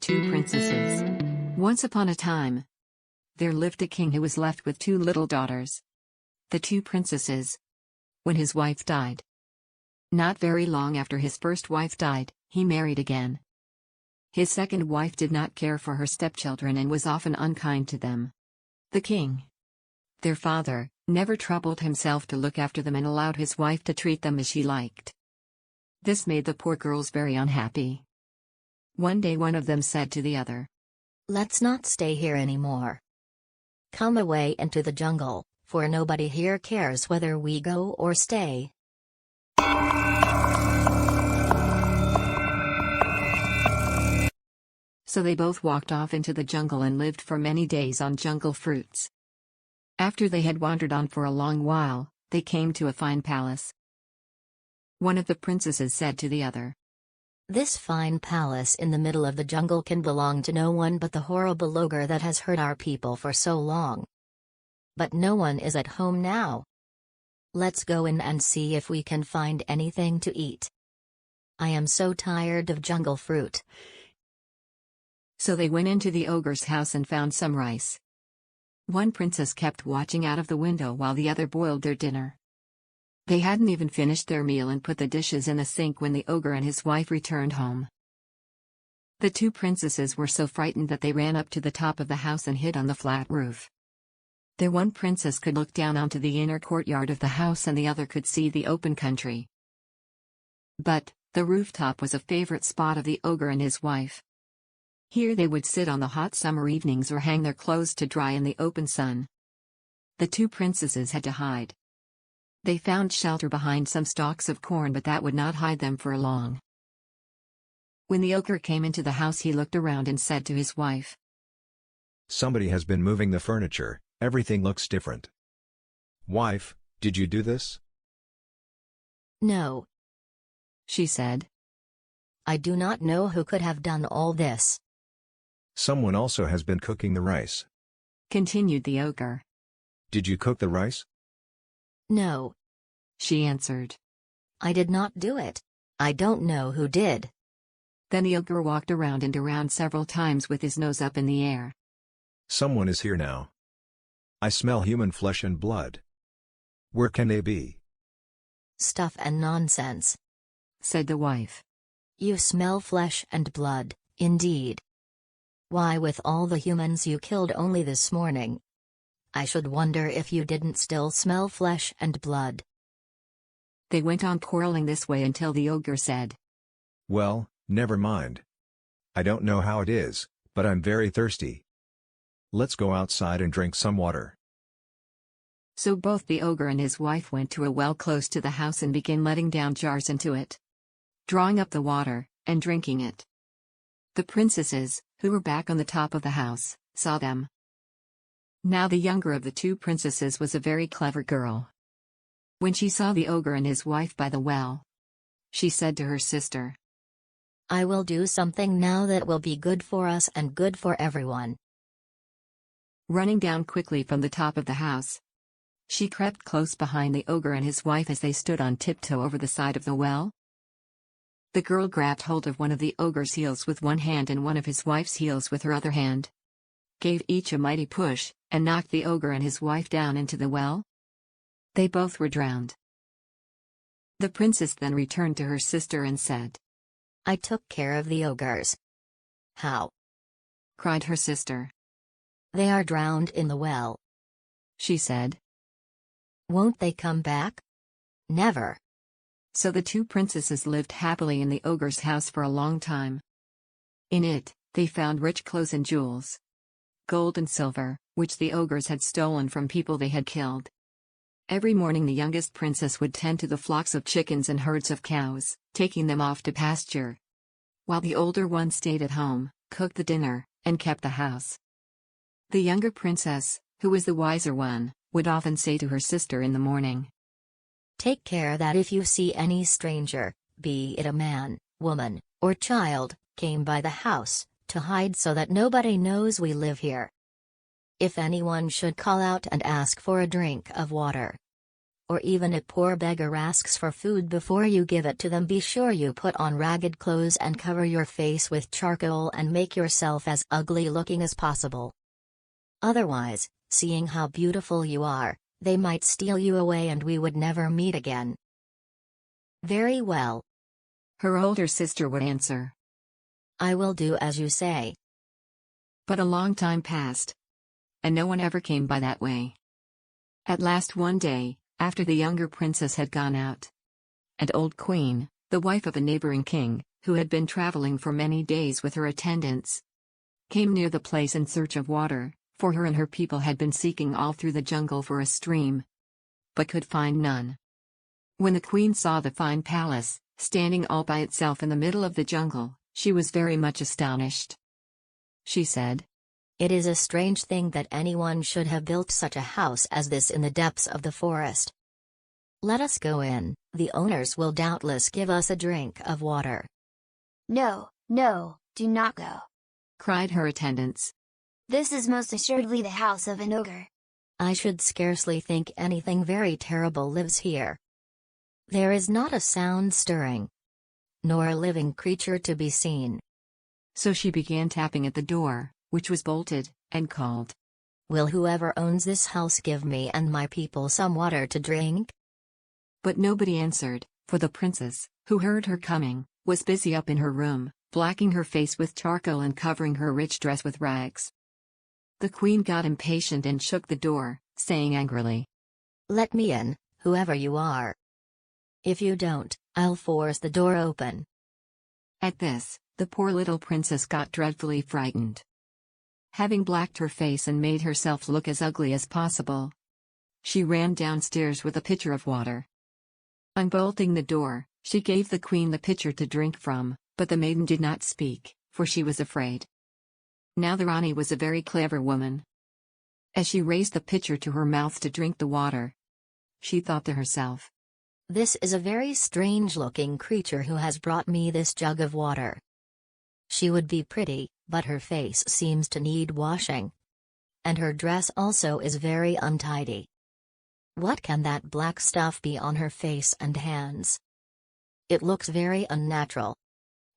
Two Princesses. Once upon a time, there lived a king who was left with two little daughters. The two princesses. When his wife died. Not very long after his first wife died, he married again. His second wife did not care for her stepchildren and was often unkind to them. The king, their father, never troubled himself to look after them and allowed his wife to treat them as she liked. This made the poor girls very unhappy. One day one of them said to the other, "Let's not stay here anymore. Come away into the jungle, for nobody here cares whether we go or stay." So they both walked off into the jungle and lived for many days on jungle fruits. After they had wandered on for a long while, they came to a fine palace. One of the princesses said to the other, "This fine palace in the middle of the jungle can belong to no one but the horrible ogre that has hurt our people for so long. But no one is at home now. Let's go in and see if we can find anything to eat. I am so tired of jungle fruit." So they went into the ogre's house and found some rice. One princess kept watching out of the window while the other boiled their dinner. They hadn't even finished their meal and put the dishes in the sink when the ogre and his wife returned home. The two princesses were so frightened that they ran up to the top of the house and hid on the flat roof. The one princess could look down onto the inner courtyard of the house and the other could see the open country. But, the rooftop was a favorite spot of the ogre and his wife. Here they would sit on the hot summer evenings or hang their clothes to dry in the open sun. The two princesses had to hide. They found shelter behind some stalks of corn, but that would not hide them for long. When the ogre came into the house, he looked around and said to his wife, "Somebody has been moving the furniture, everything looks different. Wife, did you do this?" "No," she said. "I do not know who could have done all this." "Someone also has been cooking the rice," continued the ogre. "Did you cook the rice?" "No," she answered. "I did not do it. I don't know who did." Then the ogre walked around and around several times with his nose up in the air. "Someone is here now. I smell human flesh and blood. Where can they be?" "Stuff and nonsense," said the wife. "You smell flesh and blood, indeed. Why, with all the humans you killed only this morning, I should wonder if you didn't still smell flesh and blood." They went on quarreling this way until the ogre said, "Well, never mind. I don't know how it is, but I'm very thirsty. Let's go outside and drink some water." So both the ogre and his wife went to a well close to the house and began letting down jars into it, drawing up the water, and drinking it. The princesses, who were back on the top of the house, saw them. Now the younger of the two princesses was a very clever girl. When she saw the ogre and his wife by the well, she said to her sister, "I will do something now that will be good for us and good for everyone." Running down quickly from the top of the house, she crept close behind the ogre and his wife as they stood on tiptoe over the side of the well. The girl grabbed hold of one of the ogre's heels with one hand and one of his wife's heels with her other hand, gave each a mighty push, and knocked the ogre and his wife down into the well. They both were drowned. The princess then returned to her sister and said, "I took care of the ogres." "How?" cried her sister. "They are drowned in the well," she said. "Won't they come back?" "Never." So the two princesses lived happily in the ogre's house for a long time. In it, they found rich clothes and jewels, gold and silver, which the ogres had stolen from people they had killed. Every morning the youngest princess would tend to the flocks of chickens and herds of cows, taking them off to pasture, while the older one stayed at home, cooked the dinner, and kept the house. The younger princess, who was the wiser one, would often say to her sister in the morning, "Take care that if you see any stranger, be it a man, woman, or child, came by the house, to hide so that nobody knows we live here. If anyone should call out and ask for a drink of water, or even a poor beggar asks for food before you give it to them, be sure you put on ragged clothes and cover your face with charcoal and make yourself as ugly looking as possible. Otherwise, seeing how beautiful you are, they might steal you away and we would never meet again." "Very well," her older sister would answer. "I will do as you say." But a long time passed, and no one ever came by that way. At last one day, after the younger princess had gone out, an old queen, the wife of a neighboring king, who had been traveling for many days with her attendants, came near the place in search of water, for her and her people had been seeking all through the jungle for a stream, but could find none. When the queen saw the fine palace, standing all by itself in the middle of the jungle, she was very much astonished. She said, "It is a strange thing that anyone should have built such a house as this in the depths of the forest. Let us go in, the owners will doubtless give us a drink of water." "No, no, do not go," cried her attendants. "This is most assuredly the house of an ogre." "I should scarcely think anything very terrible lives here. There is not a sound stirring, nor a living creature to be seen." So she began tapping at the door, which was bolted, and called, "Will whoever owns this house give me and my people some water to drink?" But nobody answered, for the princess, who heard her coming, was busy up in her room, blacking her face with charcoal and covering her rich dress with rags. The queen got impatient and shook the door, saying angrily, "Let me in, whoever you are. If you don't, I'll force the door open." At this, the poor little princess got dreadfully frightened. Having blacked her face and made herself look as ugly as possible, she ran downstairs with a pitcher of water. Unbolting the door, she gave the queen the pitcher to drink from, but the maiden did not speak, for she was afraid. Now the Rani was a very clever woman. As she raised the pitcher to her mouth to drink the water, she thought to herself, "This is a very strange-looking creature who has brought me this jug of water. She would be pretty, but her face seems to need washing. And her dress also is very untidy. What can that black stuff be on her face and hands? It looks very unnatural."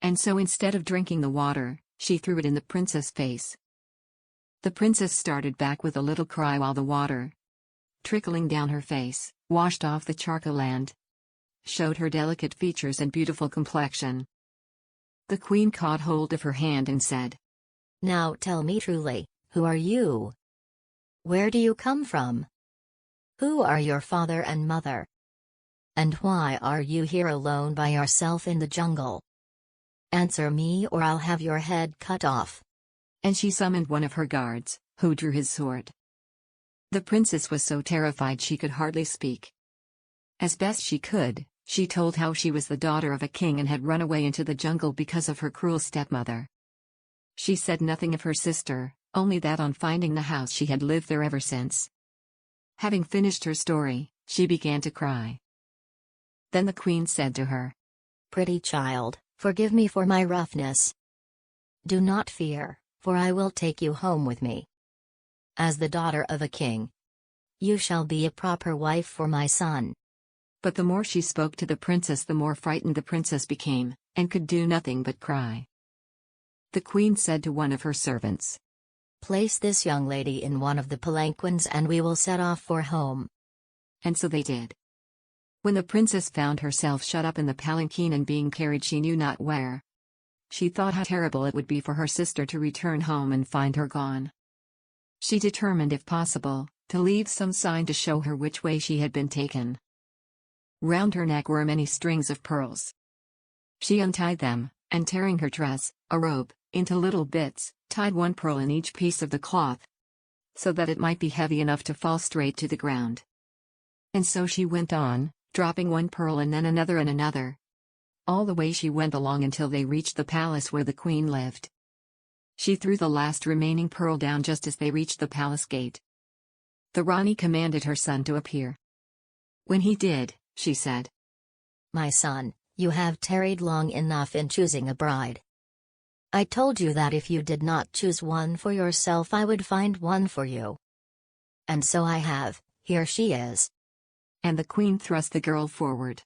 And so instead of drinking the water, she threw it in the princess' face. The princess started back with a little cry while the water, trickling down her face, washed off the charcoal and showed her delicate features and beautiful complexion. The queen caught hold of her hand and said, "Now tell me truly, who are you? Where do you come from? Who are your father and mother? And why are you here alone by yourself in the jungle? Answer me or I'll have your head cut off." And she summoned one of her guards, who drew his sword. The princess was so terrified she could hardly speak. As best she could, she told how she was the daughter of a king and had run away into the jungle because of her cruel stepmother. She said nothing of her sister, only that on finding the house she had lived there ever since. Having finished her story, she began to cry. Then the queen said to her, "Pretty child, forgive me for my roughness. Do not fear, for I will take you home with me. As the daughter of a king, you shall be a proper wife for my son." But the more she spoke to the princess, the more frightened the princess became, and could do nothing but cry. The queen said to one of her servants, "Place this young lady in one of the palanquins and we will set off for home." And so they did. When the princess found herself shut up in the palanquin and being carried she knew not where, she thought how terrible it would be for her sister to return home and find her gone. She determined, if possible, to leave some sign to show her which way she had been taken. Round her neck were many strings of pearls. She untied them, and tearing her dress, a robe, into little bits, tied one pearl in each piece of the cloth, so that it might be heavy enough to fall straight to the ground. And so she went on, dropping one pearl and then another and another. All the way she went along until they reached the palace where the queen lived. She threw the last remaining pearl down just as they reached the palace gate. The Rani commanded her son to appear. When he did, she said, "My son, you have tarried long enough in choosing a bride. I told you that if you did not choose one for yourself I would find one for you. And so I have, here she is. and the queen thrust the girl forward.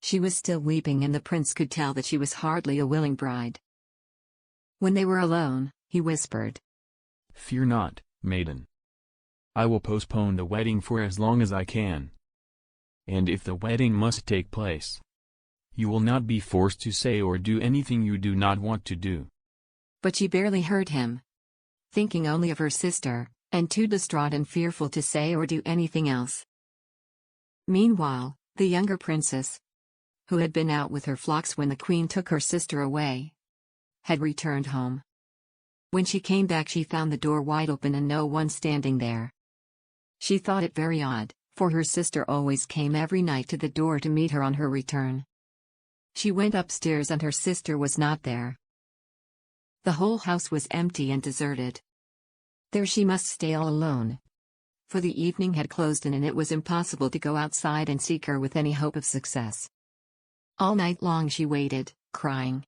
She was still weeping, and the prince could tell that she was hardly a willing bride. When they were alone, he whispered, "Fear not, maiden. I will postpone the wedding for as long as I can. And if the wedding must take place, you will not be forced to say or do anything you do not want to do." But she barely heard him, thinking only of her sister, and too distraught and fearful to say or do anything else. Meanwhile, the younger princess, who had been out with her flocks when the queen took her sister away, had returned home. When she came back, she found the door wide open and no one standing there. She thought it very odd, for her sister always came every night to the door to meet her on her return. She went upstairs and her sister was not there. The whole house was empty and deserted. There she must stay all alone, for the evening had closed in and it was impossible to go outside and seek her with any hope of success. All night long she waited, crying,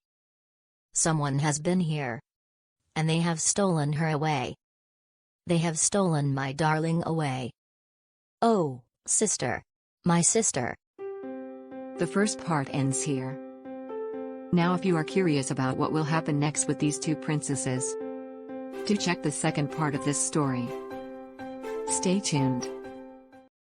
"Someone has been here. And they have stolen her away. They have stolen my darling away. Oh, sister. My sister." The first part ends here. Now if you are curious about what will happen next with these two princesses, do check the second part of this story. Stay tuned.